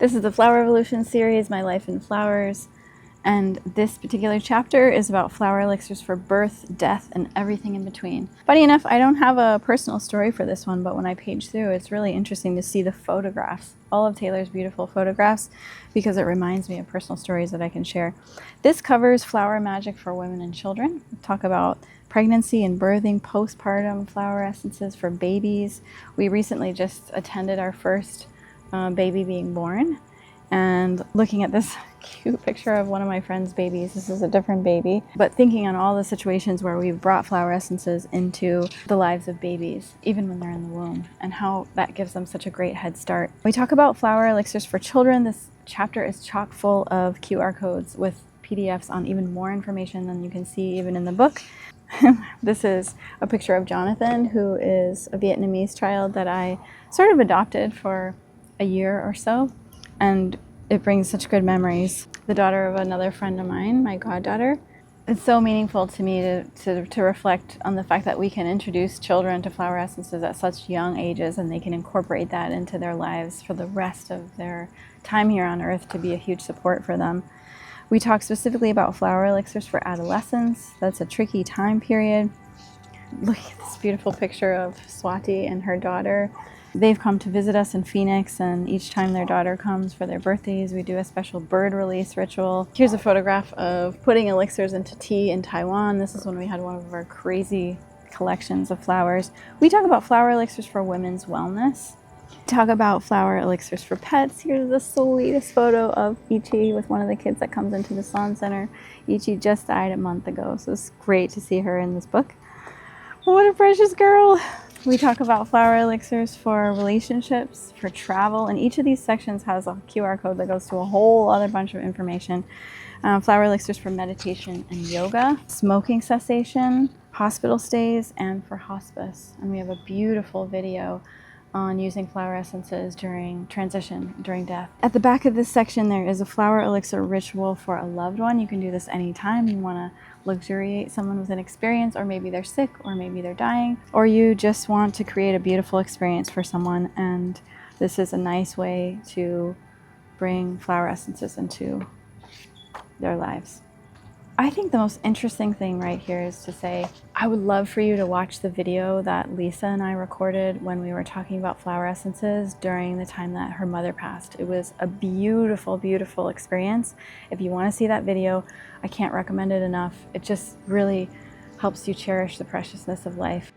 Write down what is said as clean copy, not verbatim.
This is the Flowerevolution series, My Life in Flowers, and this particular chapter is about flower elixirs for birth, death, and everything in between. Funny enough, I don't have a personal story for this one, but when I page through, it's really interesting to see the photographs, all of Taylor's beautiful photographs, because it reminds me of personal stories that I can share. This covers flower magic for women and children. We talk about pregnancy and birthing, postpartum, flower essences for babies. We recently just attended our first baby being born, and looking at this cute picture of one of my friend's babies. This is a different baby, but thinking on all the situations where we've brought flower essences into the lives of babies, even when they're in the womb, and how that gives them such a great head start. We talk about flower elixirs for children. This chapter is chock full of QR codes with PDFs on even more information than you can see even in the book. This is a picture of Jonathan, who is a Vietnamese child that I sort of adopted for a year or so, and it brings such good memories. The daughter of another friend of mine, my goddaughter. It's so meaningful to me to reflect on the fact that we can introduce children to flower essences at such young ages, and they can incorporate that into their lives for the rest of their time here on earth to be a huge support for them. We talk specifically about flower elixirs for adolescents. That's a tricky time period. Look at this beautiful picture of Swati and her daughter. They've come to visit us in Phoenix, and each time their daughter comes for their birthdays, we do a special bird release ritual. Here's a photograph of putting elixirs into tea in Taiwan. This is when we had one of our crazy collections of flowers. We talk about flower elixirs for women's wellness. Talk about flower elixirs for pets. Here's the sweetest photo of Ichi with one of the kids that comes into the Salon Center. Ichi just died a month ago, so it's great to see her in this book. What a precious girl. We talk about flower elixirs for relationships, for travel, and each of these sections has a QR code that goes to a whole other bunch of information. Flower elixirs for meditation and yoga, smoking cessation, hospital stays, and for hospice. And we have a beautiful video on using flower essences during transition, during death. At the back of this section, there is a flower elixir ritual for a loved one. You can do this anytime you want to luxuriate someone with an experience, or maybe they're sick, or maybe they're dying, or you just want to create a beautiful experience for someone, and this is a nice way to bring flower essences into their lives. I think the most interesting thing right here is to say, I would love for you to watch the video that Lisa and I recorded when we were talking about flower essences during the time that her mother passed. It was a beautiful, beautiful experience. If you want to see that video, I can't recommend it enough. It just really helps you cherish the preciousness of life.